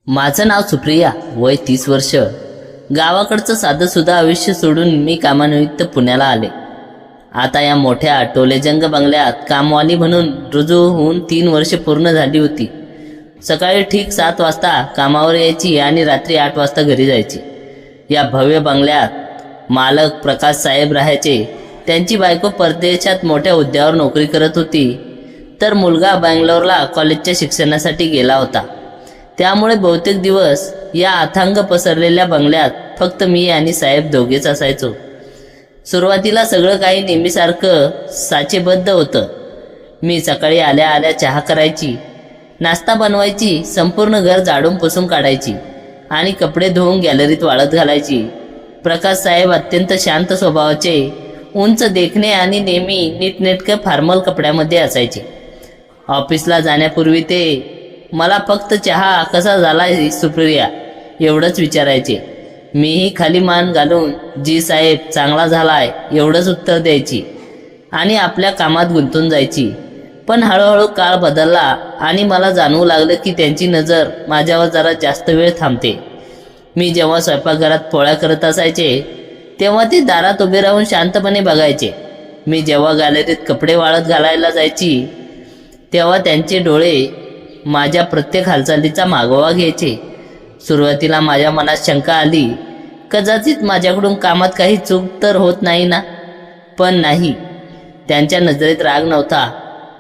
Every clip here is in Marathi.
माझं नाव सुप्रिया, वय 30 वर्ष. गावाकडचं साधंसुद्धा आयुष्य सोडून मी कामानिमित्त पुण्याला आले. आता या मोठ्या टोलेजंग बंगल्यात कामवाली म्हणून रुजू होऊन 3 वर्षे पूर्ण झाली होती. सकाळी ठीक 7 वाजता कामावर यायची आणि रात्री 8 वाजता घरी जायची. या भव्य बंगल्यात मालक प्रकाश साहेब राहायचे. त्यांची बायको परदेशात मोठ्या हुद्द्यावर नोकरी करत होती, तर मुलगा बंगलोरला कॉलेजच्या शिक्षणासाठी गेला होता. त्यामुळे बहुतेक दिवस या अथांग पसरलेल्या बंगल्यात फक्त मी आणि साहेब दोघेच असायचो. सुरुवातीला सगळं काही नेहमीसारखं साचेबद्ध होतं. मी सकाळी आल्या आल्या चहा करायची, नाश्ता बनवायची, संपूर्ण घर झाडून पुसून काढायची आणि कपडे धुवून गॅलरीत वाळत घालायची. प्रकाश साहेब अत्यंत शांत स्वभावाचे, उंच देखणे आणि नेहमी नीटनेटक्या फॉर्मल कपड्यामध्ये असायचे. ऑफिसला जाण्यापूर्वी ते मला फक्त चहा कसा झालाय सुप्रिया एवढंच विचारायचे. मीही खाली मान घालून जी साहेब चांगला झालाय एवढंच उत्तर द्यायची आणि आपल्या कामात गुंतून जायची. पण हळूहळू काळ बदलला आणि मला जाणवू लागलं की त्यांची नजर माझ्यावर जरा जास्त वेळ थांबते. मी जेव्हा स्वयंपाकघरात पोळ्या करत असायचे तेव्हा ते दारात उभे राहून शांतपणे बघायचे. मी जेव्हा गॅलरीत कपडे वाळत घालायला जायची तेव्हा त्यांचे डोळे माझ्या प्रत्येक हालचालीचा मागोवा घ्यायचे. सुरुवातीला माझ्या मनात शंका आली, कदाचित माझ्याकडून कामात काही चूक तर होत नाही ना. पण नाही, त्यांच्या नजरेत राग नव्हता.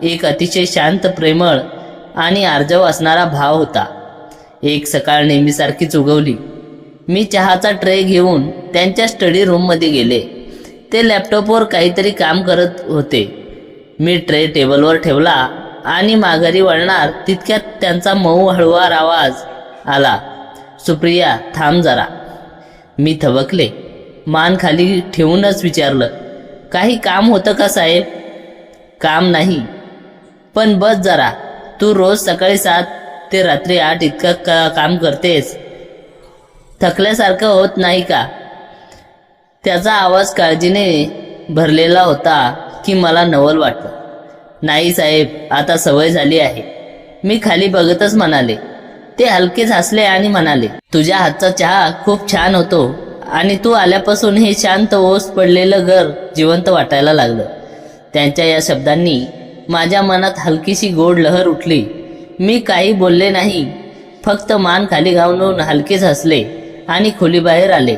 एक अतिशय शांत, प्रेमळ आणि आर्जव असणारा भाव होता. एक सकाळ नेहमीसारखीच उगवली. मी चहाचा ट्रे घेऊन त्यांच्या स्टडी रूममध्ये गेले. ते लॅपटॉपवर काहीतरी काम करत होते. मी ट्रे टेबलवर ठेवला आणि माघारी वळणार तितक्यात त्यांचा मऊ हळुवार आवाज आला, सुप्रिया थांब जरा. मी थबकले. मान खाली ठेवूनच विचारलं, काही काम होतं का साहेब? काम नाही, पण बस जरा. तू रोज सकाळी 7 ते रात्री 8 इतकं काम करतेस, थकल्यासारखं होत नाही का? त्याचा आवाज काळजीने भरलेला होता की मला नवल वाटलं. नाही साहेब, आता सवय झाली आहे. मी खाली बघतच म्हणाले. ते हलकेच हसले आणि म्हणाले, तुझ्या हातचा चहा खूप छान होतो आणि तू आल्यापासून हे शांत ओस पडलेलं घर जिवंत वाटायला लागलं. त्यांच्या या शब्दांनी माझ्या मनात हलकीशी गोड लहर उठली. मी काही बोलले नाही, फक्त मान खाली घालून हलकेच हसले आणि खोलीबाहेर आले.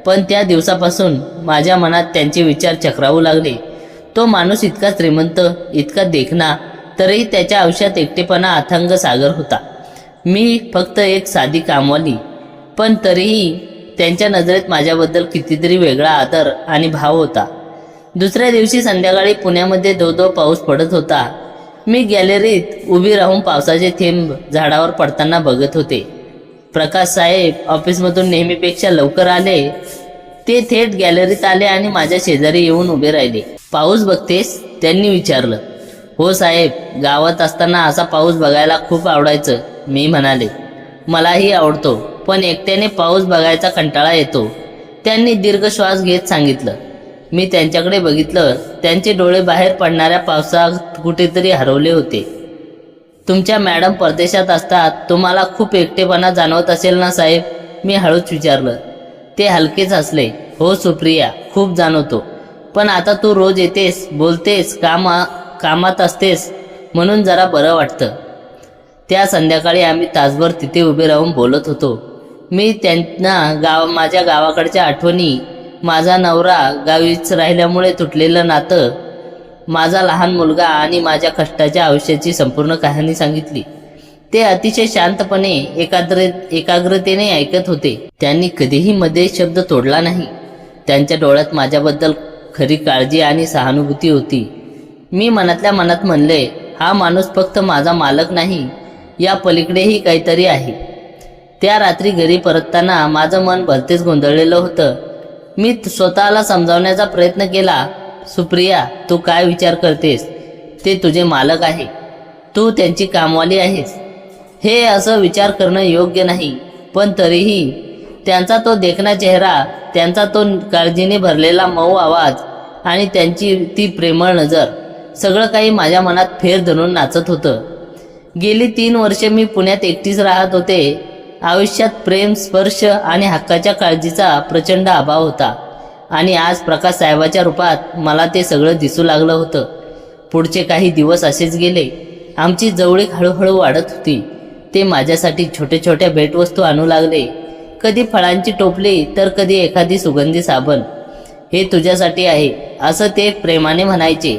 पण त्या दिवसापासून माझ्या मनात त्यांचे विचार चक्रावू लागले. तो माणूस इतका श्रीमंत, इतका देखणा, तरीही त्याच्या आयुष्यात एकटेपणा अथांग सागर होता. मी फक्त एक साधी कामवाली, पण तरीही त्यांच्या नजरेत माझ्याबद्दल कितीतरी वेगळा आदर आणि भाव होता. दुसऱ्या दिवशी संध्याकाळी पुण्यामध्ये धो पाऊस पडत होता. मी गॅलरीत उभी राहून पावसाचे थेंब झाडावर पडताना बघत होते. प्रकाश साहेब ऑफिसमधून नेहमीपेक्षा लवकर आले. ते थेट गॅलरीत आले आणि माझ्या शेजारी येऊन उभे राहिले. पाऊस बघतेस? त्यांनी विचारलं. हो साहेब, गावात असताना असा पाऊस बघायला खूप आवडायचं. मी म्हणाले, मलाही आवडतो, पण एकट्याने पाऊस बघायचा कंटाळा येतो. त्यांनी दीर्घ श्वास घेत सांगितलं. मी त्यांच्याकडे बघितलं. त्यांचे डोळे बाहेर पडणाऱ्या पावसात कुठेतरी हरवले होते. तुमच्या मॅडम परदेशात असतात, तुम्हाला खूप एकटेपणा जाणवत असेल ना साहेब? मी हळूच विचारलं. ते हलकेच हसले. हो सुप्रिया, खूप जाणवतो, पण आता तू रोज येतेस, बोलतेस, कामात असतेस म्हणून जरा बरं वाटतं. त्या संध्याकाळी आम्ही तासभर तिथे उभे राहून बोलत होतो. मी त्यांना माझ्या गावाकडच्या आठवणी, माझा नवरा गावीच राहिल्यामुळे तुटलेलं नातं, माझा लहान मुलगा आणि माझ्या कष्टाच्या आयुष्याची संपूर्ण कहाणी सांगितली. ते अतिशय शांतपणे, एकाग्रतेने ऐकत होते. त्यांनी कधीही मध्ये शब्द तोडला नाही. त्यांच्या डोळ्यात माझ्याबद्दल खरी काळजी आणि सहानुभूती होती. मी मनातल्या मनात म्हणले, हा माणूस फक्त माझा मालक नाही, या पलीकडेही काहीतरी आहे. त्या रात्री घरी परतताना माझं मन भलतेच गोंधळलेलं होतं. मी स्वतःला समजावण्याचा प्रयत्न केला, सुप्रिया तू काय विचार करतेस? ते तुझे मालक आहे, तू त्यांची कामवाली आहेस. हे असं विचार करणं योग्य नाही. पण तरीही त्यांचा तो देखणा चेहरा, त्यांचा तो काळजीने भरलेला मऊ आवाज आणि त्यांची ती प्रेमळ नजर, सगळं काही माझ्या मनात फेर धरून नाचत होतं. गेली 3 वर्षे मी पुण्यात एकटीच राहत होते आयुष्यात प्रेम, स्पर्श आणि हक्काच्या काळजीचा प्रचंड अभाव होता आणि आज प्रकाश साहेबाच्या रूपात मला ते सगळं दिसू लागलं होतं. पुढचे काही दिवस असेच गेले. आमची जवळीक हळूहळू वाढत होती. ते माझ्यासाठी छोट्या छोट्या भेटवस्तू आणू लागले. कधी फळांची टोपली तर कधी एखादी सुगंधी साबण. हे तुझ्यासाठी आहे असं ते प्रेमाने म्हणायचे.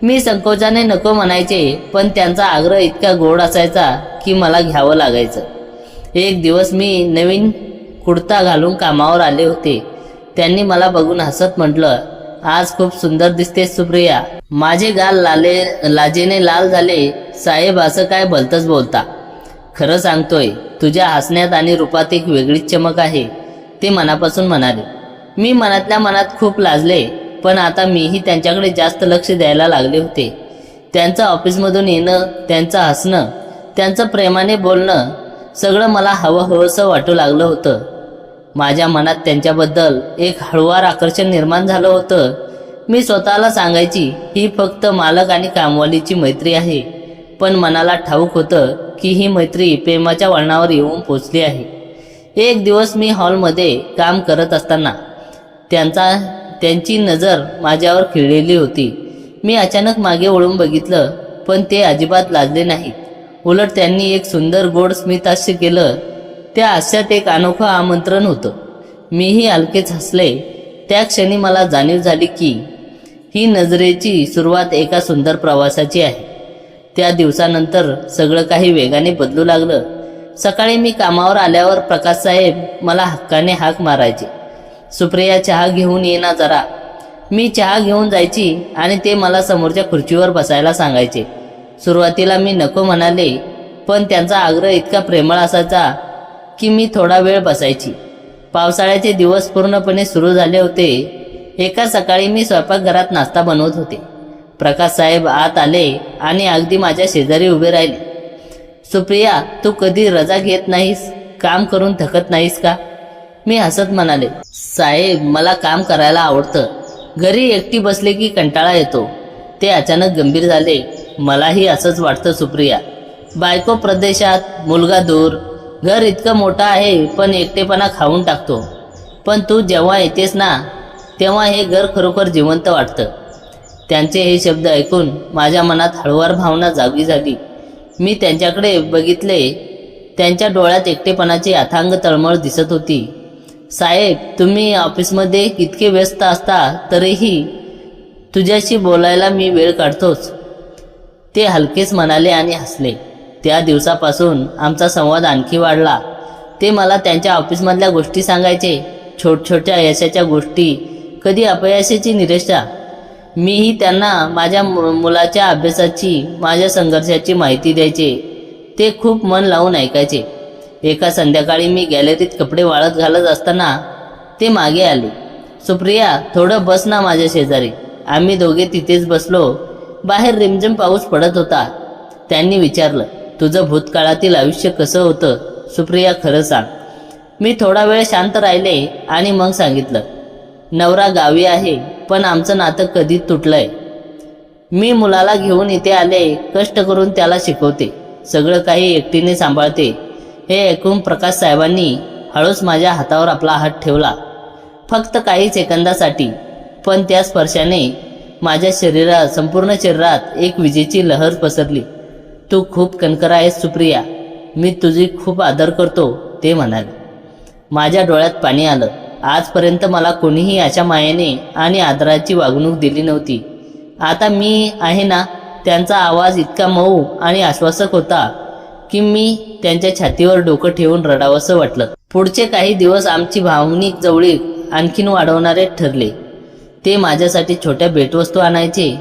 मी संकोचाने नको म्हणायचे, पण त्यांचा आग्रह इतका गोड असायचा की मला घ्यावं लागायचं. एक दिवस मी नवीन कुर्ता घालून कामावर आले होते. त्यांनी मला बघून हसत म्हटलं, आज खूप सुंदर दिसतेस सुप्रिया. माझे गाल लाजेने लाल झाले. साहेब असं काय भलतंच बोलता? खरं सांगतोय, तुझ्या हसण्यात आणि रूपात एक वेगळीच चमक आहे, ते मनापासून म्हणाले. मी मनातल्या मनात खूप लाजले, पण आता मीही त्यांच्याकडे जास्त लक्ष द्यायला लागले होते. त्यांचं ऑफिसमधून येणं, त्यांचं हसणं, त्यांचं प्रेमाने बोलणं सगळं मला हवंसं वाटू लागलं होतं. माझ्या मनात त्यांच्याबद्दल एक हळूवार आकर्षण निर्माण झालं होतं. मी स्वतःला सांगायची, ही फक्त मालक आणि कामवालीची मैत्री आहे, पण मनाला ठाऊक होतं की ही मैत्री प्रेमाच्या वळणावर येऊन पोचली आहे. एक दिवस मी हॉलमध्ये काम करत असताना त्यांची नजर माझ्यावर खिळलेली होती. मी अचानक मागे वळून बघितलं, पण ते अजिबात लाजले नाहीत. उलट त्यांनी एक सुंदर गोड स्मितहास्य केलं. त्या हास्यात एक अनोखं आमंत्रण होतं. मीही हलकेच हसले. त्या क्षणी मला जाणीव झाली की ही नजरेची सुरुवात एका सुंदर प्रवासाची आहे. त्या दिवसानंतर सगळं काही वेगाने बदलू लागलं. सकाळी मी कामावर आल्यावर प्रकाश साहेब मला हक्काने हाक मारायचे, सुप्रिया चहा घेऊन ये ना जरा. मी चहा घेऊन जायची आणि ते मला समोरच्या खुर्चीवर बसायला सांगायचे. सुरुवातीला मी नको म्हणाले, पण त्यांचा आग्रह इतका प्रेमळ असायचा की मी थोडा वेळ बसायची. पावसाळ्याचे दिवस पूर्णपणे सुरू झाले होते. एका सकाळी मी स्वयंपाकघरात नाश्ता बनवत होते. प्रकाश साहेब आत आले आणि अगदी माझ्या शेजारी उभे राहिले. सुप्रिया, तू कधी रजा घेत नाहीस? काम करून थकत नाहीस का? मी हसत म्हणाले, साहेब, मला काम करायला आवडतं. घरी एकटी बसले की कंटाळा येतो. ते अचानक गंभीर झाले. मलाही असंच वाटतं सुप्रिया. बायको प्रदेशात, मुलगा दूर, घर इतकं मोठं आहे पण एकटेपणा खाऊन टाकतो. पण तू जेव्हा येतेस ना, तेव्हा हे घर खरोखर जिवंत वाटतं. त्यांचे हे शब्द ऐकून माझ्या मनात हळूवार भावना जागी झाली. मी त्यांच्याकडे बघितले. त्यांच्या डोळ्यात एकटेपणाची अथांग तळमळ दिसत होती. साहेब, तुम्ही ऑफिसमध्ये इतके व्यस्त असता तरीही तुझ्याशी बोलायला मी वेळ काढतोच, ते हलकेच म्हणाले आणि हसले. त्या दिवसापासून आमचा संवाद आणखी वाढला. ते मला त्यांच्या ऑफिसमधल्या गोष्टी सांगायचे, छोट्या यशाच्या गोष्टी, कधी अपयशाची निराशा. मीही त्यांना माझ्या मुलाच्या अभ्यासाची, माझ्या संघर्षाची माहिती द्यायचे. ते खूप मन लावून ऐकायचे. एका संध्याकाळी मी गॅलरीत कपडे वाळत घालत असताना ते मागे आले. सुप्रिया, थोडं बस ना माझ्या शेजारी. आम्ही दोघे तिथेच बसलो. बाहेर रिमझिम पाऊस पडत होता. त्यांनी विचारलं, तुझं भूतकाळातील आयुष्य कसं होतं सुप्रिया, खरं सांग. मी थोडा वेळ शांत राहिले आणि मग सांगितलं, नवरा गावी आहे, पण आमचं नातं कधीच तुटलंय. मी मुलाला घेऊन इथे आले, कष्ट करून त्याला शिकवते, सगळं काही एकटीने सांभाळते. हे ऐकून प्रकाश साहेबांनी हळूच माझ्या हातावर आपला हात ठेवला. फक्त काही सेकंदासाठी, पण त्या स्पर्शाने माझ्या संपूर्ण शरीरात एक विजेची लहर पसरली. तू खूप कणखर आहेस सुप्रिया, मी तुझी खूप आदर करतो, ते म्हणाले. माझ्या डोळ्यात पाणी आलं. आजपर्यंत मला कोणीही अशा मायेने आणि आदराची वागणूक दिली नव्हती. आता मी आहे ना. त्यांचा आवाज इतका मऊ आणि आश्वासक होता की मी त्यांच्या छातीवर डोकं ठेवून रडावंसं वाटलं. पुढचे काही दिवस आमची भावनिक जवळीक आणखीन वाढवणारे ठरले. ते माझ्यासाठी छोट्या भेटवस्तू आणायचे,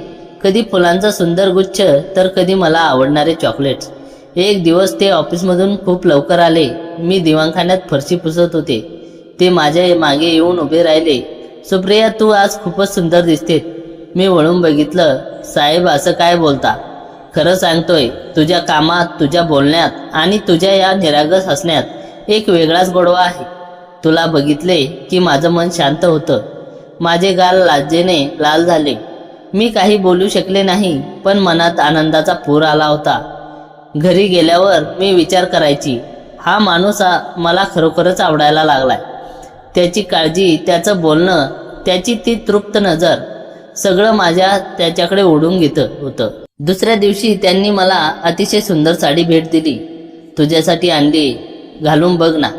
कधी फुलांचा सुंदर गुच्छ तर कधी मला आवडणारे चॉकलेट्स. एक दिवस ते ऑफिसमधून खूप लवकर आले. मी दिवाणखान्यात फरशी पुसत होते. ते माझ्या मागे येऊन उभे राहिले. सुप्रिया, तू आज खूपच सुंदर दिसते. मी वळून बघितलं. साहेब, असं काय बोलता? खरं सांगतोय, तुझ्या कामात, तुझ्या बोलण्यात आणि तुझ्या या निरागस हसण्यात एक वेगळाच गोडवा आहे. तुला बघितले की माझं मन शांत होतं. माझे गाल लाजेने लाल झाले. मी काही बोलू शकले नाही, पण मनात आनंदाचा पूर आला होता. घरी गेल्यावर मी विचार करायची, हा माणूस मला खरोखरच आवडायला लागलाय. त्याची काळजी, त्याचं बोलणं, त्याची ती तृप्त नजर, सगळं माझ्या त्याच्याकडे ओढून घेतं होतं. दुसऱ्या दिवशी त्यांनी मला अतिशय सुंदर साडी भेट दिली. तुझ्यासाठी आणली, घालून बघ ना.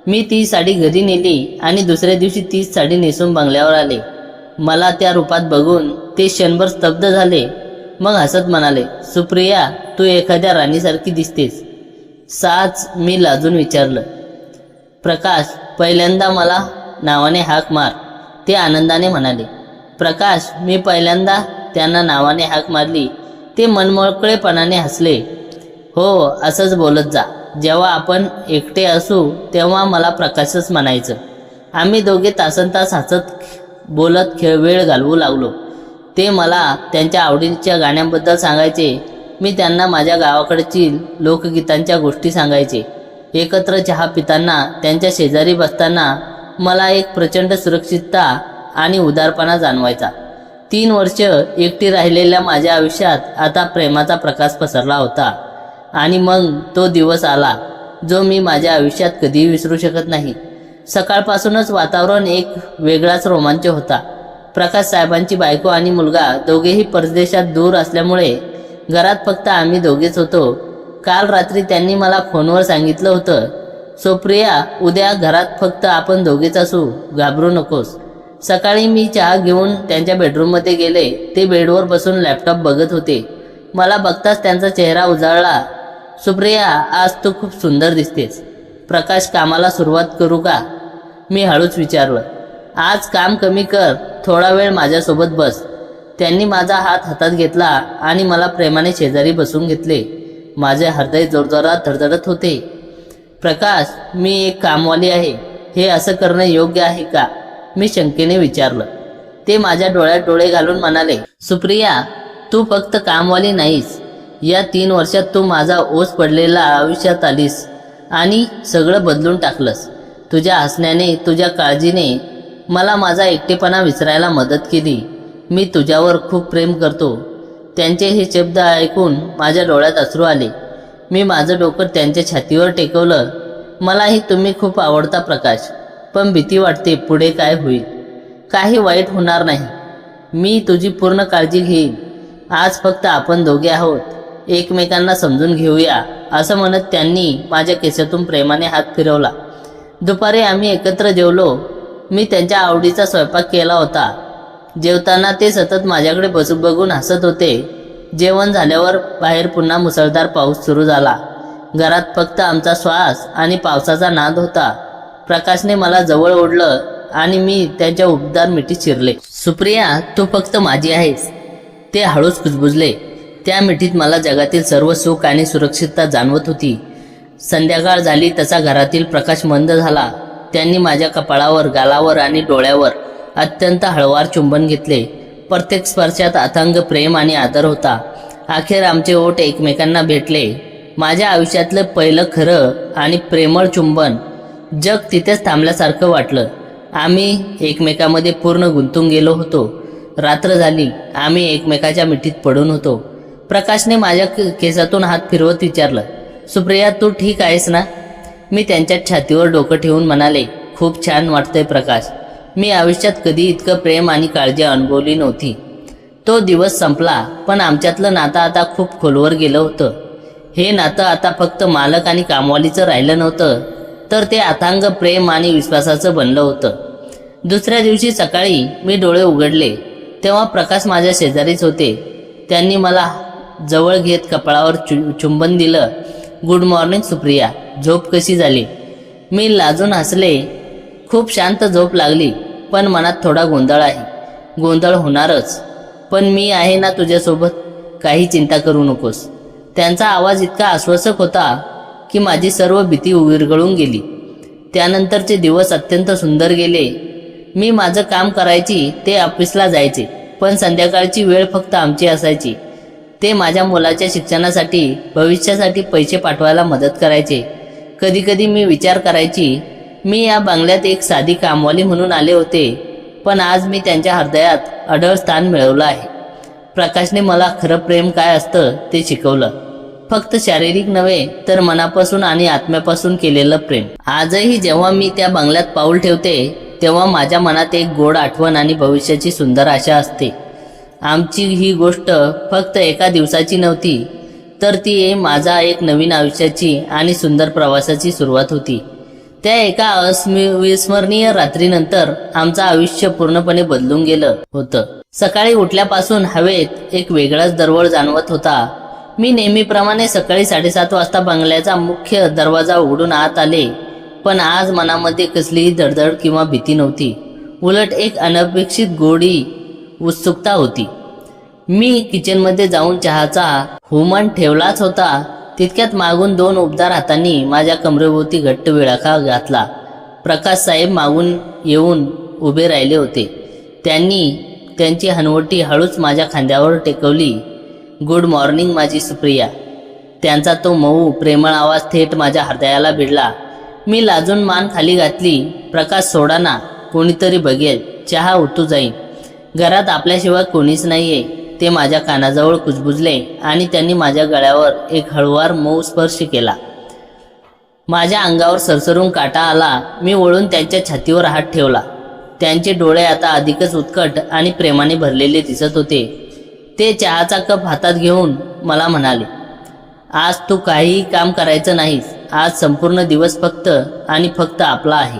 मी ती साडी घरी नेली आणि दुसऱ्या दिवशी तीच साडी नेसून बंगल्यावर आले. मला त्या रूपात बघून ते क्षणभर स्तब्ध झाले. मग हसत म्हणाले, सुप्रिया, तू एखाद्या राणीसारखी दिसतेस. साच मी लाजून विचारलं. प्रकाश, पहिल्यांदा मला नावाने हाक मार, ते आनंदाने म्हणाले. प्रकाश, मी पहिल्यांदा त्यांना नावाने हाक मारली. ते मनमोकळेपणाने हसले. हो, असंच बोलत जा. जेव्हा आपण एकटे असू तेव्हा मला प्रकाशच म्हणायचं. आम्ही दोघे तासनतास हसत बोलत वेळ घालवू लागलो. ते मला त्यांच्या आवडीच्या गाण्यांबद्दल सांगायचे. मी त्यांना माझ्या गावाकडची लोकगीतांच्या गोष्टी सांगायचे. एकत्र चहा पिताना, त्यांच्या शेजारी बसताना मला एक प्रचंड सुरक्षितता आणि उदारपणा जाणवायचा. 3 वर्ष एकटी राहिलेल्या माझ्या आयुष्यात आता प्रेमाचा प्रकाश पसरला होता. आणि मग तो दिवस आला जो मी माझ्या आयुष्यात कधीही विसरू शकत नाही. सकाळपासूनच वातावरण एक वेगळाच रोमांच होता. प्रकाश साहेबांची बायको आणि मुलगा दोघेही परदेशात दूर असल्यामुळे घरात फक्त आम्ही दोघेच होतो. काल रात्री त्यांनी मला फोनवर सांगितलं होतं, सुप्रिया, उद्या घरात फक्त आपण दोघेच असू, घाबरू नकोस. सकाळी मी चहा घेऊन त्यांच्या बेडरूममध्ये गेले. ते बेडवर बसून लॅपटॉप बघत होते. मला बघताच त्यांचा चेहरा उजाळला. सुप्रिया, आज तू खूप सुंदर दिसतेस. प्रकाश, कामाला सुरुवात करू का? मी हळूच विचारलं. आज काम कमी कर, थोडा वेळ माझ्यासोबत बस. त्यांनी माझा हात हातात घेतला आणि मला प्रेमाने शेजारी बसून घेतले. माझे हृदय जोरजोरात धडधडत होते. प्रकाश, मी एक कामवाली आहे, हे असं करणं योग्य आहे का? मी शंकेने विचारलं. ते माझ्या डोळ्यात डोळे घालून म्हणाले, सुप्रिया, तू फक्त कामवाली नाहीस. या 3 वर्षात तू माझा ओझ पडलेला आयुष्यात आलीस आणि सगळं बदलून टाकलंस. तुझ्या हसण्याने, तुझ्या काळजीने मला माझा एकटेपणा विसरायला मदत केली. मी तुझ्यावर खूप प्रेम करतो. त्यांचे हे शब्द ऐकून माझ्या डोळ्यात अश्रू आले. मी माझं डोकं त्यांच्या छातीवर टेकवलं. मलाही तुम्ही खूप आवडता प्रकाश, पण भीती वाटते पुढे काय होईल. काही वाईट होणार नाही. मी तुझी पूर्ण काळजी घेईन. आज फक्त आपण दोघे आहोत, एकमेकांना समजून घेऊया, असं म्हणत त्यांनी माझ्या केसातून प्रेमाने हात फिरवला. दुपारी आम्ही एकत्र जेवलो. मी त्यांच्या आवडीचा स्वयंपाक केला होता. जेवताना ते सतत माझ्याकडे बघून हसत होते. जेवण झाल्यावर बाहेर पुन्हा मुसळधार पाऊस सुरू झाला. घरात फक्त आमचा श्वास आणि पावसाचा नाद होता. प्रकाशने मला जवळ ओढलं आणि मी त्यांच्या उबदार मिठीत शिरले. सुप्रिया, तू फक्त माझी आहेस, ते हळूच कुजबुजले. त्या मिठीत मला जगातील सर्व सुख आणि सुरक्षितता जाणवत होती. संध्याकाळ झाली तसा घरातील प्रकाश मंद झाला. त्यांनी माझ्या कपाळावर, गालावर आणि डोळ्यावर अत्यंत हळवार चुंबन घेतले. प्रत्येक स्पर्शात अथांग प्रेम आणि आदर होता. अखेर आमचे ओठ एकमेकांना भेटले. माझ्या आयुष्यातलं पहिलं खरं आणि प्रेमळ चुंबन. जग तिथेच थांबल्यासारखं वाटलं. आम्ही एकमेकांमध्ये पूर्ण गुंतून गेलो होतो. रात्र झाली. आम्ही एकमेकाच्या मिठीत पडून होतो. प्रकाशने माझ्या केसातून हात फिरवत विचारलं, सुप्रिया, तू ठीक आहेस ना? मी त्यांच्या छातीवर डोकं ठेवून म्हणाले, खूप छान वाटतंय प्रकाश. मी आयुष्यात कधी इतकं प्रेम आणि काळजी अनुभवली नव्हती. तो दिवस संपला, पण आमच्यातलं नातं आता खूप खोलवर गेलं होतं. हे नातं आता फक्त मालक आणि कामवालीचं राहिलं नव्हतं, तर ते अथांग प्रेम आणि विश्वासाचं बनलं होतं. दुसऱ्या दिवशी सकाळी मी डोळे उघडले तेव्हा प्रकाश माझ्या शेजारीच होते. त्यांनी मला जवळ घेत कपाळावर चुंबन दिलं. गुड मॉर्निंग सुप्रिया, झोप कशी झाली? मी लाजून हसले. खूप शांत झोप लागली, पण मनात थोडा गोंधळ आहे. गोंधळ होणारच, पण मी आहे ना तुझ्यासोबत, काही चिंता करू नकोस. त्यांचा आवाज इतका आश्वासक होता की माझी सर्व भीती विरघळून गेली. त्यानंतरचे दिवस अत्यंत सुंदर गेले. मी माझं काम करायची, ते ऑफिसला जायचे, पण संध्याकाळची वेळ फक्त आमची असायची. ते माझ्या मुलाच्या शिक्षणासाठी, भविष्यासाठी पैसे पाठवायला मदत करायचे. कधीकधी मी विचार करायची, मी या बंगल्यात एक साधी कामवाली म्हणून आले होते, पण आज मी त्यांच्या हृदयात अढळ स्थान मिळवलं आहे. प्रकाशने मला खरं प्रेम काय असतं ते शिकवलं. फक्त शारीरिक नव्हे तर मनापासून आणि आत्म्यापासून केलेलं प्रेम. आजही जेव्हा मी त्या बंगल्यात पाऊल ठेवते तेव्हा माझ्या मनात एक गोड आठवण आणि भविष्याची सुंदर आशा असते. आमची ही गोष्ट फक्त एका दिवसाची नव्हती, तर ती माझा एक नवीन आयुष्याची आणि सुंदर प्रवासाची सुरुवात होती. त्या एका अविस्मरणीय रात्रीनंतर आमचं आयुष्य पूर्णपणे बदलून गेलं होतं. सकाळी उठल्यापासून हवेत एक वेगळाच दरवळ जाणवत होता. मी नेहमीप्रमाणे सकाळी 7:30 वाजता बंगल्याचा मुख्य दरवाजा उघडून आत आले, पण आज मनामध्ये कसलीही धडधड किंवा भीती नव्हती. उलट एक अनपेक्षित गोडी उत्सुकता होती. मी किचनमध्ये जाऊन चहाचा हुमण ठेवलाच होता, तितक्यात मागून 2 उबदार हातांनी माझ्या कमरेभोवती घट्ट विळखा घातला. प्रकाश साहेब मागून येऊन उभे राहिले होते. त्यांनी त्यांची हनवटी हळूच माझ्या खांद्यावर टेकवली. गुड मॉर्निंग माझी सुप्रिया. त्यांचा तो मऊ प्रेमळ आवाज थेट माझ्या हृदयाला भिडला. मी लाजून मान खाली घातली. प्रकाश सोडा ना, कोणीतरी बघेल, चहा उतू जाईल, घरात आपल्याशिवाय कोणीच नाहीये. ते माझ्या कानाजवळ कुजबुजले आणि त्यांनी माझ्या गळ्यावर एक हळुवार मऊ स्पर्श केला. माझ्या अंगावर सरसरून काटा आला. मी वळून त्यांच्या छातीवर हात ठेवला. त्यांचे डोळे आता अधिकच उत्कट आणि प्रेमाने भरलेले दिसत होते. ते चहाचा कप हातात घेऊन मला म्हणाले, आज तू काहीही काम करायचं नाहीस. आज संपूर्ण दिवस फक्त आणि फक्त आपला आहे.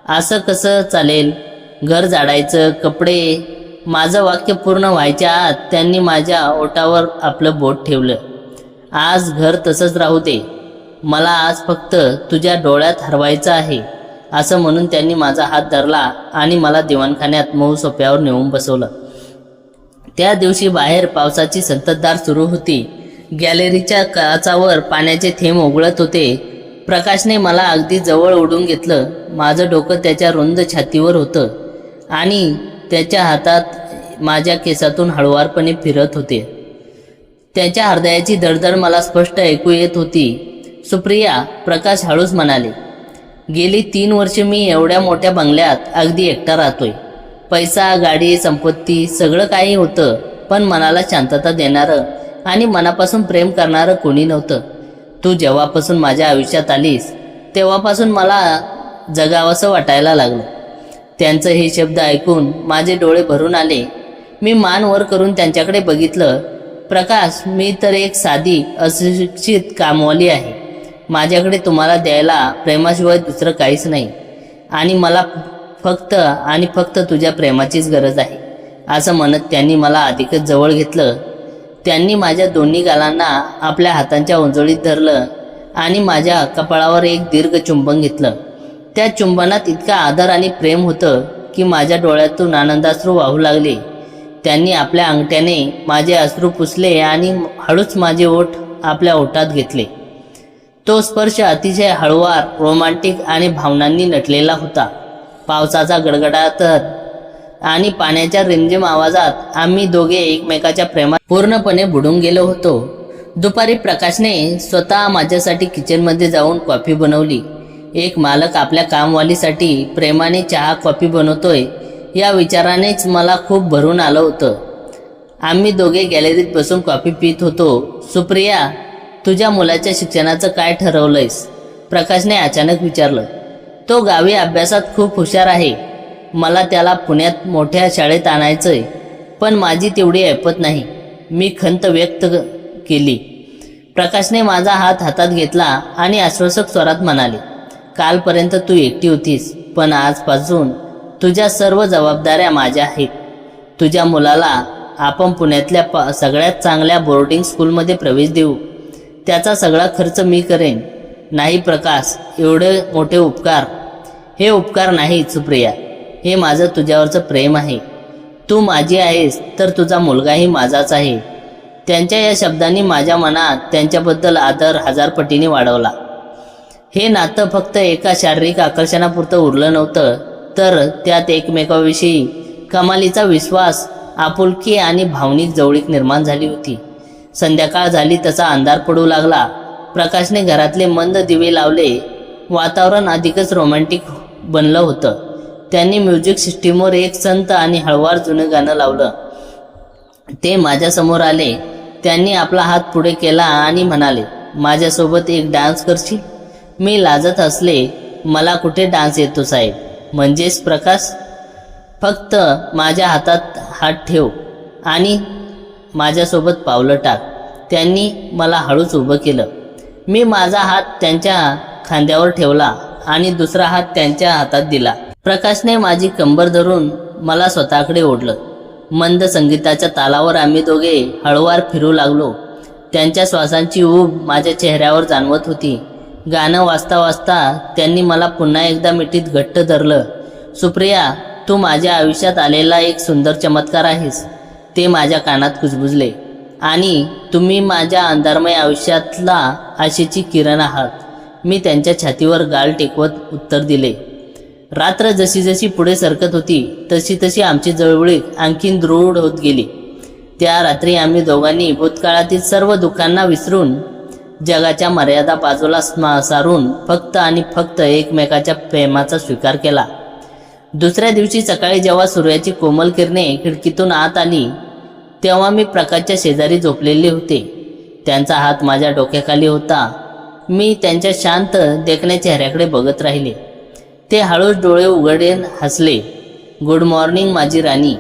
असं कसं चालेल? घर झाडायचं, कपडे. माझं वाक्य पूर्ण व्हायच्या आत त्यांनी माझ्या ओठावर आपलं बोट ठेवलं. आज घर तसंच राहू दे, मला आज फक्त तुझ्या डोळ्यात हरवायचं आहे, असं म्हणून त्यांनी माझा हात धरला आणि मला दिवाणखान्यात मऊ सोफ्यावर नेऊन बसवलं. त्या दिवशी बाहेर पावसाची संततधार सुरू होती. गॅलरीच्या काचावर पाण्याचे थेंब उघळत होते. प्रकाशने मला अगदी जवळ ओढून घेतलं. माझं डोकं त्याच्या रुंद छातीवर होतं आणि त्याच्या हातात माझ्या केसातून हळुवारपणे फिरत होते. त्याच्या हृदयाची धडधड मला स्पष्ट ऐकू येत होती. सुप्रिया, प्रकाश हळूच म्हणाले, गेली 3 वर्षे मी एवढ्या मोठ्या बंगल्यात अगदी एकटा राहतोय. पैसा, गाडी, संपत्ती सगळं काही होतं, पण मनाला शांतता देणारं आणि मनापासून प्रेम करणारं कोणी नव्हतं. तू जेव्हापासून माझ्या आयुष्यात आलीस तेव्हापासून मला जगावंसं वाटायला लागलं. त्यांचं हे शब्द ऐकून माझे डोळे भरून आले. मी मान वर करून त्यांच्याकडे बघितलं. प्रकाश, मी तर एक साधी अशिक्षित कामवाली आहे. माझ्याकडे तुम्हाला द्यायला प्रेमाशिवाय दुसरं काहीच नाही आणि मला फक्त आणि फक्त तुझ्या प्रेमाचीच गरज आहे, असं म्हणत त्यांनी मला अधिकच जवळ घेतलं. त्यांनी माझ्या दोन्ही गालांना आपल्या हातांच्या उंजळीत धरलं आणि माझ्या कपाळावर एक दीर्घ चुंबन घेतलं. त्या चुंबनात इतका आदर आणि प्रेम होतं की माझ्या डोळ्यातून आनंदाश्रू वाहू लागले. त्यांनी आपल्या अंगठ्याने माझे अश्रू पुसले आणि हळूच माझे ओठ आपल्या ओठात घेतले. तो स्पर्श अतिशय हळुवार, रोमांटिक आणि भावनांनी नटलेला होता. पावसाचा गडगडाट आणि पाण्याच्या रिमझिम आवाजात आम्ही दोघे एकमेकाच्या प्रेमात पूर्णपणे बुडून गेलो होतो. दुपारी प्रकाशने स्वतः माझ्यासाठी किचनमध्ये जाऊन कॉफी बनवली. एक मालक आपल्या कामवालीसाठी प्रेमाने चहा कॉफी बनवतोय या विचारानेच मला खूप भरून आलं होतं. आम्ही दोघे गॅलरीत बसून कॉफी पित होतो. सुप्रिया, तुझ्या मुलाच्या शिक्षणाचं काय ठरवलंयस? प्रकाशने अचानक विचारलं. तो गावी अभ्यासात खूप हुशार आहे. मला त्याला पुण्यात मोठ्या शाळेत आणायचंय, पण माझी तेवढी ऐपत नाही, मी खंत व्यक्त केली. प्रकाशने माझा हात हातात घेतला आणि आश्वासक स्वरात म्हणाले, कालपर्यंत तू एकटी होतीस, पण आजपासून तुझ्या सर्व जबाबदाऱ्या माझ्या आहेत. तुझ्या मुलाला आपण पुण्यातल्या सगळ्यात चांगल्या बोर्डिंग स्कूलमध्ये प्रवेश देऊ. त्याचा सगळा खर्च मी करेन. नाही प्रकाश, एवढे मोठे उपकार. हे उपकार नाहीत सुप्रिया, हे माझं तुझ्यावरचं प्रेम आहे. तू माझी आहेस तर तुझा मुलगाही माझाच आहे. त्यांच्या या शब्दांनी माझ्या मनात त्यांच्याबद्दल आदर 1000 पटीने वाढवला. हे नातं फक्त एका शारीरिक आकर्षणापुरतं उरलं नव्हतं, तर त्यात एकमेकाविषयी कमालीचा विश्वास, आपुलकी आणि भावनिक जवळीक निर्माण झाली होती. संध्याकाळ झाली तसा अंधार पडू लागला. प्रकाशने घरातले मंद दिवे लावले. वातावरण अधिकच रोमॅन्टिक बनलं होतं. त्यांनी म्युझिक सिस्टीमवर एक संत आणि हळुवार जुनं गाणं लावलं. ते माझ्यासमोर आले. त्यांनी आपला हात पुढे केला आणि म्हणाले, माझ्यासोबत एक डान्स करशील? मी लाजत हसले. मला कुठे डान्स येतो साहेब. म्हणजेच प्रकाश, फक्त माझ्या हातात हात ठेव आणि माझ्यासोबत पावलं टाक. त्यांनी मला हळूच उभं केलं. मी माझा हात त्यांच्या खांद्यावर ठेवला आणि दुसरा हात त्यांच्या हातात दिला. प्रकाशने माझी कंबर धरून मला स्वतःकडे ओढलं. मंद संगीताच्या तालावर आम्ही दोघे हळूवार फिरू लागलो. त्यांच्या श्वासांची ऊब माझ्या चेहऱ्यावर जाणवत होती. गाणं वाजता वाजता त्यांनी मला पुन्हा एकदा मिठीत घट्ट धरलं. सुप्रिया, तू माझ्या आयुष्यात आलेला एक सुंदर चमत्कार आहेस, ते माझ्या कानात कुजबुजले. आणि तुम्ही माझ्या अंधारमय आयुष्यातला आशेची किरण आहात. मी त्यांच्या छातीवर गाल टेकवत उत्तर दिले. रात्र जशी जशी पुढे सरकत होती तशी तशी आमची जवळीक आणखीन दृढ होत गेली. त्या रात्री आम्ही दोघांनी भूतकाळातील सर्व दुःखांना विसरून, जगाच्या मर्यादा बाजूला सारून फक्त आणि फक्त एकमेकाच्या प्रेमाचा स्वीकार केला. दुसऱ्या दिवशी सकाळी जेव्हा सूर्याची कोमल किरणे खिडकीतून आत आली तेव्हा मी प्रकाशच्या शेजारी झोपलेले होते. त्यांचा हात माझ्या डोक्याखाली होता. मी त्यांच्या शांत देखण्या चेहऱ्याकडे बघत राहिले. ते हळूच डोळे उघडून हसले. गुड मॉर्निंग माझी राणी.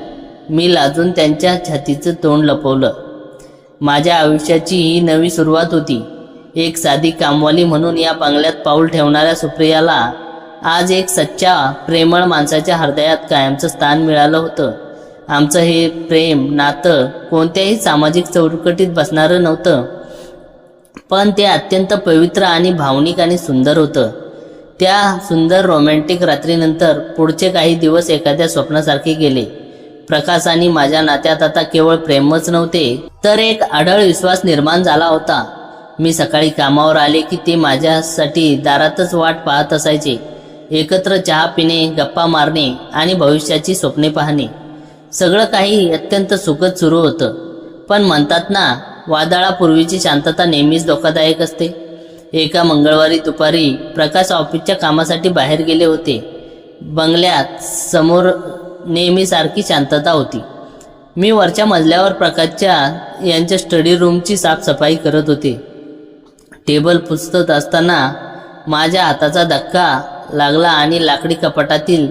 मी लाजून त्यांच्या छातीचं तोंड लपवलं. माझ्या आयुष्याची ही नवी सुरुवात होती. एक साधी कामवाली म्हणून या बंगल्यात पाऊल ठेवणाऱ्या सुप्रियाला आज एक सच्चा प्रेमळ माणसाच्या हृदयात कायमचं स्थान मिळालं होतं. आमचं हे प्रेम नातं कोणत्याही सामाजिक चौकटीत बसणारं नव्हतं, पण ते अत्यंत पवित्र आणि भावनिक आणि सुंदर होतं. त्या सुंदर रोमॅन्टिक रात्रीनंतर पुढचे काही दिवस एखाद्या स्वप्नासारखे गेले. प्रकाश आणि माझ्या नात्यात आता केवळ प्रेमच नव्हते, तर एक अढळ विश्वास निर्माण झाला होता. मी सकाळी कामावर आले की ते माझ्यासाठी दारातच वाट पाहत असायचे. एकत्र चहा पिणे, गप्पा मारणे आणि भविष्याची स्वप्ने पाहणे, सगळं काही अत्यंत सुखद सुरू होतं. पण म्हणतात ना, वादळापूर्वीची शांतता नेहमीच धोकादायक असते. एका मंगळवारी दुपारी प्रकाश ऑफिसच्या कामासाठी बाहेर गेले होते. बंगल्यात समोर नेहमीसारखी शांतता होती. मी वरच्या मजल्यावर प्रकाशच्या यांच्या स्टडी रूमची साफसफाई करत होते. टेबल पुसत असताना माझ्या हाताचा धक्का लागला आणि लाकडी कपाटातील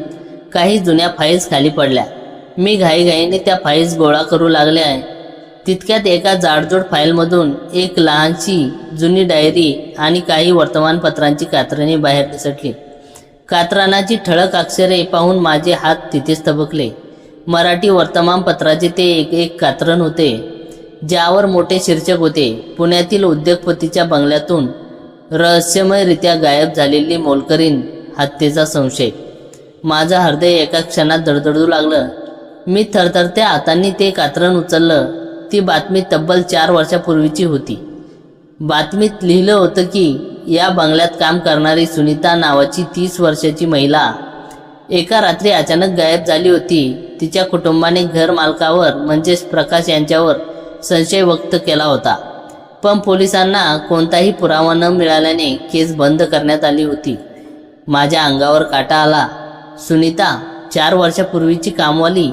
काही जुन्या फाईल्स खाली पडल्या. मी घाईघाईने त्या फाईल्स गोळा करू लागले. तितक्यात एका जाडजूड फाईलमधून एक लहानशी जुनी डायरी आणि काही वर्तमानपत्रांची कात्रणे बाहेर निसटली. कात्रणाची ठळक अक्षरे पाहून माझे हात तिथेच थबकले. मराठी वर्तमानपत्राचे ते एक कात्रण होते, ज्यावर मोठे शीर्षक होते, पुण्यातील उद्योगपतीच्या बंगल्यातून रहस्यमयरित्या गायब झालेली मोलकरीण हत्येचा संशय. माझं हृदय एका क्षणात धडधडू लागलं. मी थरथरत्या हातांनी ते कात्रण उचललं. ती बातमी तब्बल 4 वर्षापूर्वीची होती. बातमीत लिहिलं होतं की या बंगल्यात काम करणारी सुनीता नावाची 30 वर्षाची महिला एका रात्री अचानक गायब झाली होती. तिच्या कुटुंबाने घर मालकावर म्हणजेच प्रकाश यांच्यावर संशय व्यक्त केला होता, पण पोलिसांना कोणताही पुरावा न मिळाल्याने केस बंद करण्यात आली होती. माझ्या अंगावर काटा आला. सुनीता, 4 वर्षापूर्वीची कामवाली.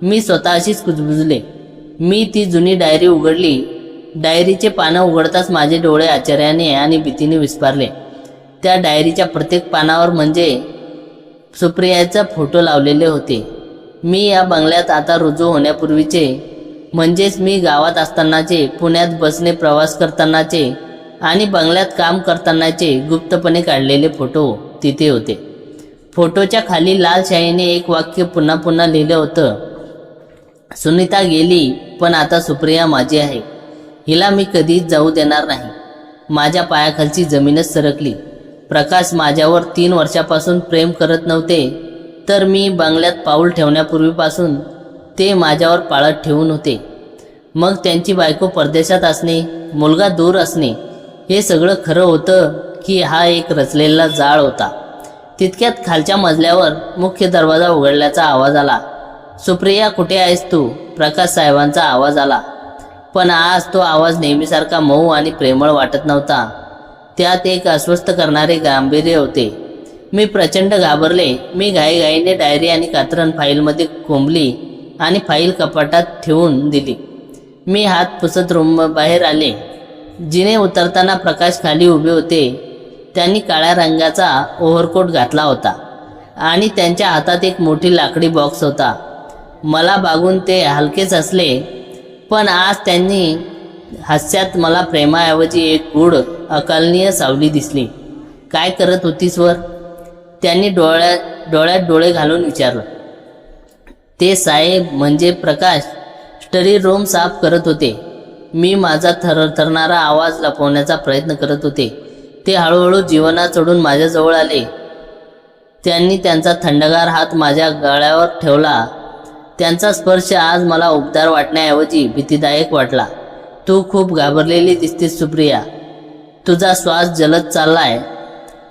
मी स्वतःशीच कुजबुजले. मी ती जुनी डायरी उघडली. डायरीचे पानं उघडताच माझे डोळे आश्चर्याने आणि भीतीने विस्फारले. त्या डायरीच्या प्रत्येक पानावर म्हणजे सुप्रियाचा फोटो लावलेले होते. मी या बंगल्यात आता रुजू होण्यापूर्वीचे, म्हणजेच मी गावात असतानाचे, पुण्यात बसने प्रवास करतानाचे आणि बंगल्यात काम करतानाचे गुप्तपणे काढलेले फोटो तिथे होते. फोटोच्या खाली लाल शाईने एक वाक्य पुन्हा पुन्हा लिहिलं होतं, सुनीता गेली, पण आता सुप्रिया माझी आहे. हिला मी कधीच जाऊ देणार नाही. माझ्या पायाखालची जमीनच सरकली. प्रकाश माझ्यावर 3 वर्षापासून प्रेम करत नव्हते, तर मी बंगल्यात पाऊल ठेवण्यापूर्वीपासून ते माझ्यावर पाळत ठेवून होते. मग त्यांची बायको परदेशात असणे, मुलगा दूर असणे, हे सगळं खरं होतं की हा एक रचलेला जाळ होता. तितक्यात खालच्या मजल्यावर मुख्य दरवाजा उघडल्याचा आवाज आला. सुप्रिया, कुठे आहेस तू? प्रकाश साहेबांचा आवाज आला. पण आज तो आवाज नेहमीसारखा मऊ आणि प्रेमळ वाटत नव्हता. त्यात एक अस्वस्थ करणारे गांभीर्य होते. मी प्रचंड घाबरले. मी घाईघाईने डायरी आणि कात्रण फाईलमध्ये कोंबली आणि फाईल कपाटात ठेवून दिली. मी हात पुसत रूम बाहेर आले. जिने उतरताना प्रकाश खाली उभे होते. त्यांनी काळ्या रंगाचा ओव्हरकोट घातला होता आणि त्यांच्या हातात एक मोठी लाकडी बॉक्स होता. मला बघून ते हलकेच असले, पण आज त्यांनी हास्यात मला प्रेमाऐवजी एक गूढ अकलनीय सावली दिसली. काय करत होतीस वर? त्यांनी डोळ्यात डोळे घालून विचारलं. ते साहेब म्हणजे प्रकाश स्टडी रूम साफ करत होते. मी माझा थरथरणारा आवाज लपवण्याचा प्रयत्न करत होते. ते हळूहळू जीवनात चढून माझ्याजवळ आले. त्यांनी त्यांचा थंडगार हात माझ्या गळ्यावर ठेवला. त्यांचा स्पर्श आज मला उबदार वाटण्याऐवजी भीतीदायक वाटला. तू खूप घाबरलेली दिसतेस सुप्रिया. तुझा श्वास जलद चाललाय.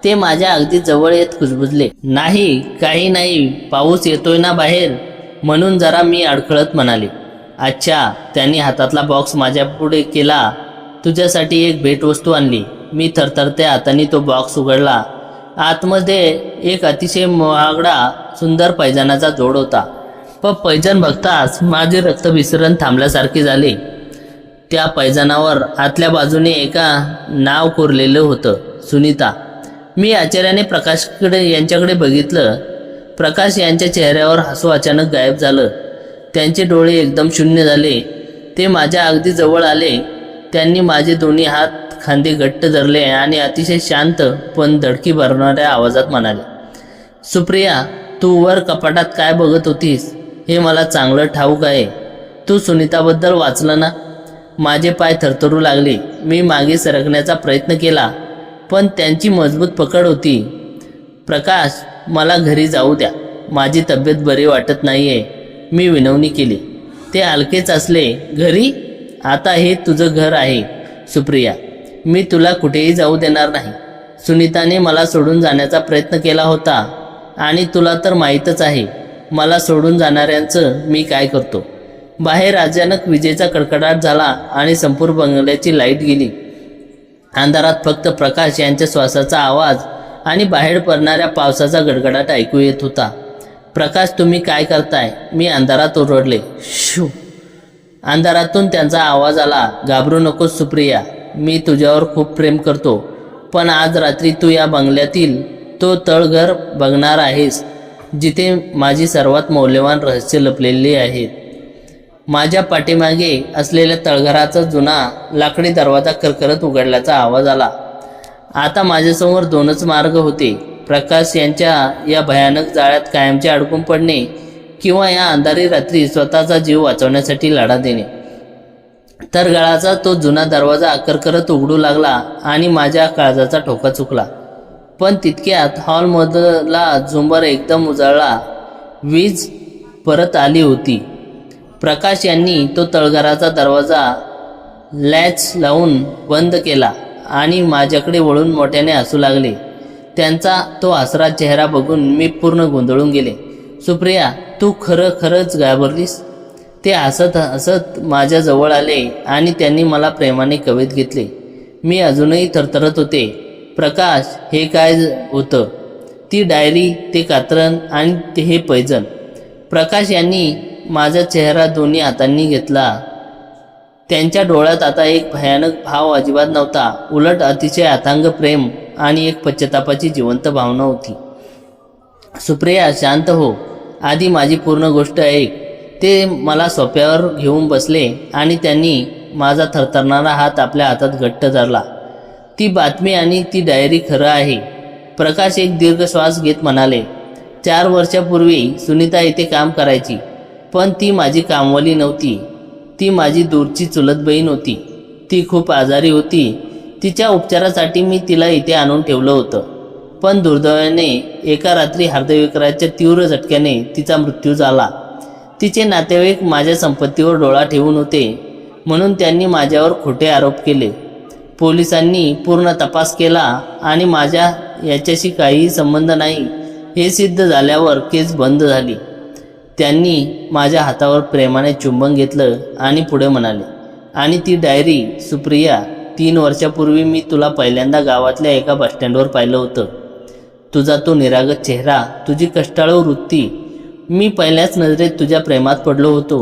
ते माझ्या अगदी जवळ येत कुजबुजले. नाही, काही नाही, पाऊस येतोय ना बाहेर, म्हणून जरा मी अडखळत म्हणाले. अच्छा. त्यांनी हातातला बॉक्स माझ्या पुढे केला. तुझ्यासाठी एक भेटवस्तू आणली. मी थरथरत्या हाताने तो बॉक्स उघडला. आतमध्ये एक अतिशय महागडा सुंदर पैजणाचा जोड होता. पण पैजण बघताच माझे रक्तभिसरण थांबल्यासारखे झाले. त्या पैजणावर आतल्या बाजूने एका नाव कोरलेलं होतं, सुनीता. मी आश्चर्याने यांच्याकडे बघितलं. प्रकाश यांच्या चेहऱ्यावर हसू अचानक गायब झालं. त्यांचे डोळे एकदम शून्य झाले. ते माझ्या अगदी जवळ आले. त्यांनी माझे दोन्ही हात खांदे घट्ट धरले आणि अतिशय शांत पण धडकी भरणाऱ्या आवाजात म्हणाले, सुप्रिया, तू वर कपाटात काय बघत होतीस हे मला चांगलं ठाऊक आहे. तू सुनीताबद्दल वाचलं ना? माझे पाय थरथरू लागले. मी मागे सरकण्याचा प्रयत्न केला, पण त्यांची मजबूत पकड होती. प्रकाश, मला घरी जाऊ द्या. माझी तब्येत बरी वाटत नाहीये, मी विनवणी केली. ते हलकेच असले. घरी? आता हे तुझं घर आहे सुप्रिया. मी तुला कुठेही जाऊ देणार नाही. सुनीताने मला सोडून जाण्याचा प्रयत्न केला होता आणि तुला तर माहीतच आहे मला सोडून जाणाऱ्यांचं मी काय करतो. बाहेर अचानक विजेचा कडकडाट झाला आणि संपूर्ण बंगल्याची लाईट गेली. अंधारात फक्त प्रकाश यांच्या श्वासाचा आवाज आणि बाहेर पडणाऱ्या पावसाचा गडगडाट ऐकू येत होता. प्रकाश, तुम्ही काय करताय? मी अंधारात ओरडले. शू. अंधारातून त्यांचा आवाज आला. घाबरू नकोस सुप्रिया, मी तुझ्यावर खूप प्रेम करतो. पण आज रात्री तू या बंगल्यातील तो तळघर बघणार आहेस जिथे माझी सर्वात मौल्यवान रहस्य लपलेली आहेत. माझ्या पाठीमागे असलेल्या तळघराचा जुना लाकडी दरवाजा करकरत उघडल्याचा आवाज आला. आता माझ्यासमोर दोनच मार्ग होते. प्रकाश यांच्या या भयानक जाळ्यात कायमचे अडकून पडणे किंवा या अंधारी रात्री स्वतःचा जीव वाचवण्यासाठी लढा देणे. तळघराचा तो जुना दरवाजा करकरत उघडू लागला आणि माझ्या काळजाचा ठोका चुकला. पण तितक्यात हॉलमधला झुंबर एकदम उजळला. वीज परत आली होती. प्रकाश यांनी तो तळघराचा दरवाजा लॅच लावून बंद केला आणि माझ्याकडे वळून मोठ्याने हसू लागले. त्यांचा तो हसरा चेहरा बघून मी पूर्ण गोंधळून गेले. सुप्रिया, तू खरंच घाबरलीस? ते हसत हसत माझ्या जवळ आले आणि त्यांनी मला प्रेमाने कवेत घेतले. मी अजूनही थरथरत होते. प्रकाश, हे काय होतं? ती डायरी, ते कात्रण आणि हे पैजण. प्रकाश यांनी माझा चेहरा दोन्ही हातांनी घेतला. त्यांच्या डोळ्यात आता एक भयानक भाव अजिबात नव्हता. उलट अतिशय अथांग प्रेम आणि एक पश्चातापाची जिवंत भावना होती. सुप्रिया, शांत हो. आधी माझी पूर्ण गोष्ट ऐक. ते मला सोफ्यावर घेऊन बसले आणि त्यांनी माझा थरथरणारा हात आपल्या हातात घट्ट धरला. ती बातमी आणि ती डायरी खरं आहे. प्रकाश एक दीर्घ श्वास घेत म्हणाले, 4 वर्षापूर्वी सुनीता इथे काम करायची. पण ती माझी कामवाली नव्हती. ती माझी दूरची चुलत बहीण होती. ती खूप आजारी होती. तिच्या उपचारासाठी मी तिला इथे आणून ठेवलं होतं. पण दुर्दैवाने एका रात्री हृदयविकाराच्या तीव्र झटक्याने तिचा मृत्यू झाला. तिचे नातेवाईक माझ्या संपत्तीवर डोळा ठेवून होते, म्हणून त्यांनी माझ्यावर खोटे आरोप केले. पोलिसांनी पूर्ण तपास केला आणि माझ्या याच्याशी काहीही संबंध नाही हे सिद्ध झाल्यावर केस बंद झाली. त्यांनी माझ्या हातावर प्रेमाने चुंबन घेतलं आणि पुढे म्हणाले, आणि ती डायरी सुप्रिया, 3 वर्षापूर्वी मी तुला पहिल्यांदा गावातल्या एका बसस्टँडवर पाहिलं होतं. तुझा तो निरागस चेहरा, तुझी कष्टाळू वृत्ती. मी पहिल्याच नजरेत तुझ्या प्रेमात पडलो होतो.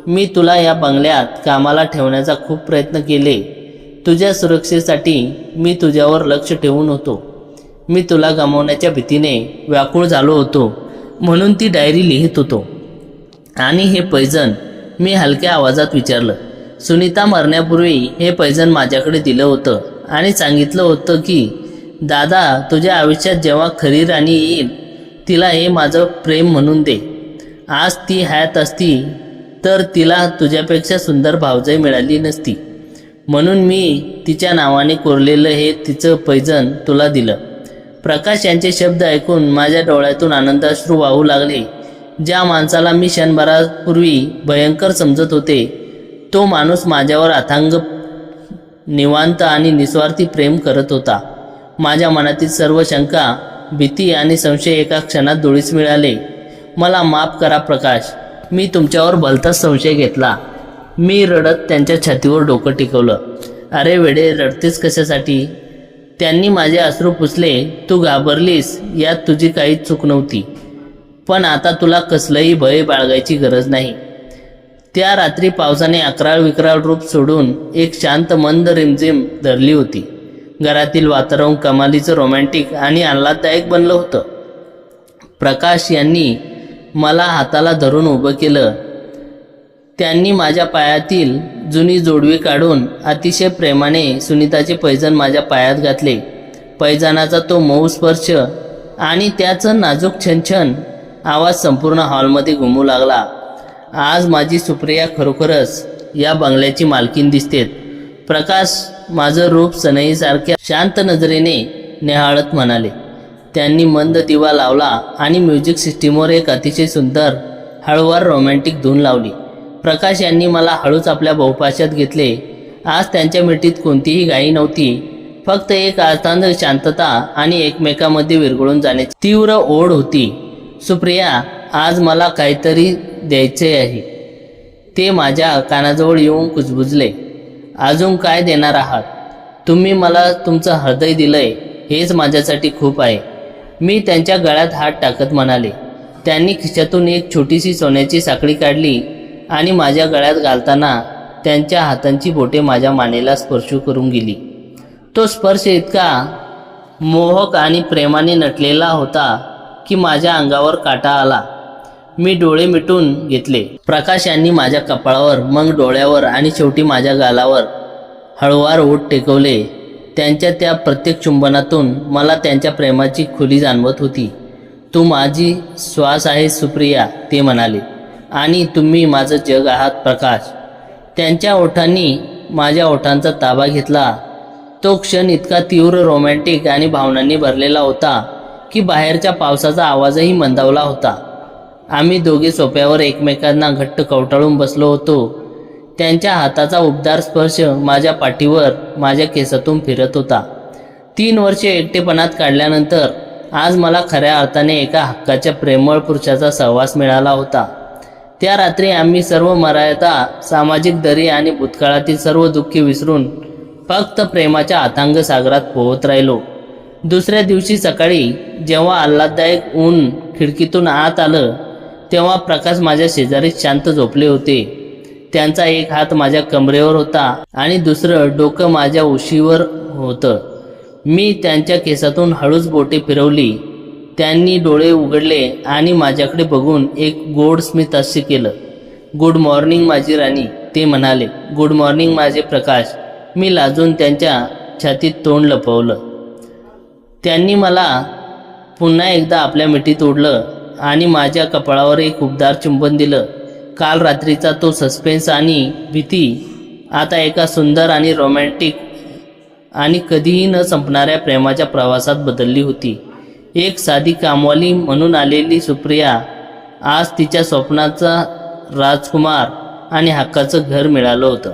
मी तुला या बंगल्यात कामाला ठेवण्याचा खूप प्रयत्न केले. तुझ्या सुरक्षेसाठी मी तुझ्यावर लक्ष ठेवून होतो. मी तुला गमावण्याच्या भीतीने व्याकुळ झालो होतो, म्हणून ती डायरी लिहित होतो. आणि हे पैजण, मी हलक्या आवाजात विचारलं. सुनीता मरण्यापूर्वी हे पैजण माझ्याकडे दिलं होतं आणि सांगितलं होतं की दादा, तुझ्या आयुष्यात जेव्हा खरी राणी येईल तिला हे माझं प्रेम म्हणून दे. आज ती हयात असती तर तिला तुझ्यापेक्षा सुंदर भावजाई मिळाली नसती, म्हणून मी तिच्या नावाने कोरलेलं हे तिचं पैजण तुला दिलं. प्रकाश यांचे शब्द ऐकून माझ्या डोळ्यातून आनंदाश्रू वाहू लागले. ज्या माणसाला मी क्षणभरापूर्वी भयंकर समजत होते, तो माणूस माझ्यावर अथांग, निवांत आणि निस्वार्थी प्रेम करत होता. माझ्या मनातील सर्व शंका, भीती आणि संशय एका क्षणात धुळीस मिळाले. मला माफ करा प्रकाश, मी तुमच्यावर भलताच संशय घेतला. मी रडत त्यांच्या छातीवर डोकं टिकवलं. अरे वेडे, रडतेस कशासाठी? त्यांनी माझे अश्रू पुसले. तू घाबरलीस यात तुझी काहीच चूक नव्हती, पण आता तुला कसलंही भय बाळगायची गरज नाही. त्या रात्री पावसाने अकराळ विक्राळ रूप सोडून एक शांत मंद रिमझिम धरली होती. घरातील वातावरण कमालीचं रोमॅन्टिक आणि आल्हाददायक बनलं होतं. प्रकाश यांनी मला हाताला धरून उभं केलं. त्यांनी माझ्या पायातील जुनी जोडवी काढून अतिशय प्रेमाने सुनीताचे पैजण माझ्या पायात घातले. पैजणाचा तो मऊ स्पर्श आणि त्याचं नाजूक छनछन आवाज संपूर्ण हॉलमध्ये घुमू लागला. आज माझी सुप्रिया खरोखरच या बंगल्याची मालकीन दिसतेत. प्रकाश माझं रूप सनईसारख्या शांत नजरेने निहाळत म्हणाले. त्यांनी मंद दिवा लावला आणि म्युझिक सिस्टीमवर एक अतिशय सुंदर हळूवार रोमॅन्टिक धून लावली. प्रकाश यांनी मला हळूच आपल्या बहुपाशात घेतले. आज त्यांच्या मिठीत कोणतीही घाई नव्हती, फक्त एक अर्थांत शांतता आणि एकमेकांमध्ये विरघळून जाण्याची तीव्र ओढ होती. सुप्रिया, आज मला काहीतरी द्यायचे आहे. ते माझ्या कानाजवळ येऊन कुजबुजले. अजून काय देणार आहात? तुम्ही मला तुमचं हृदय दिलंय, हेच माझ्यासाठी खूप आहे. मी त्यांच्या गळ्यात हात टाकत म्हणाले. त्यांनी खिशातून एक छोटीशी सोन्याची साखळी काढली आणि माझ्या गळ्यात घालताना त्यांच्या हातांची बोटे माझ्या मानेला स्पर्श करून गेली. तो स्पर्श इतका मोहक आणि प्रेमाने नटलेला होता की माझ्या अंगावर काटा आला. मी डोळे मिटून घेतले. प्रकाश यांनी माझ्या कपाळावर, मग डोळ्यावर आणि शेवटी माझ्या गालावर हळूवार ओठ टेकवले. त्यांच्या त्या प्रत्येक चुंबनातून मला त्यांच्या प्रेमाची खुली जाणवत होती. तू माझी श्वास आहे सुप्रिया, ते म्हणाले, आणि तुम्ही माझं जग आहात प्रकाश. त्यांच्या ओठांनी माझ्या ओठांचा ताबा घेतला. तो क्षण इतका तीव्र, रोमॅन्टिक आणि भावनांनी भरलेला होता की बाहेरच्या पावसाचा आवाजही मंदावला होता. आम्ही दोघे सोफ्यावर एकमेकांना घट्ट कवटाळून बसलो होतो. त्यांच्या हाताचा उबदार स्पर्श माझ्या पाठीवर, माझ्या केसातून फिरत होता. 3 वर्षे एकटेपणात काढल्यानंतर आज मला खऱ्या अर्थाने एका हक्काच्या प्रेमळ पुरुषाचा सहवास मिळाला होता. त्या रात्री आम्ही सर्व मर्यादा, सामाजिक दरी आणि भूतकाळातील सर्व दुःखे विसरून फक्त प्रेमाच्या अथांग सागरात पोहत राहिलो. दुसऱ्या दिवशी सकाळी जेव्हा आल्हाददायक ऊन खिडकीतून आत आलं, तेव्हा प्रकाश माझ्या शेजारी शांत झोपले होते. त्यांचा एक हात माझ्या कमरेवर होता आणि दुसरं डोकं माझ्या उशीवर होतं. मी त्यांच्या केसातून हळूच बोटे फिरवली. त्यांनी डोळे उघडले आणि माझ्याकडे बघून एक गोड स्मित हास्य केलं. गुड मॉर्निंग माझी राणी, ते म्हणाले. गुड मॉर्निंग माझे प्रकाश. मी लाजून त्यांच्या छातीत तोंड लपवलं. त्यांनी मला पुन्हा एकदा आपल्या मिठीत ओढलं आणि माझ्या कपाळावर एक उबदार चुंबन दिलं. काल रात्रीचा तो सस्पेन्स आणि भीती आता एका सुंदर आणि रोमॅन्टिक आणि कधीही न संपणाऱ्या प्रेमाच्या प्रवासात बदलली होती. एक साधी कामवाली म्हणून आलेली सुप्रिया आज तिच्या स्वप्नाचा राजकुमार आणि हक्काचं घर मिळालं होतं.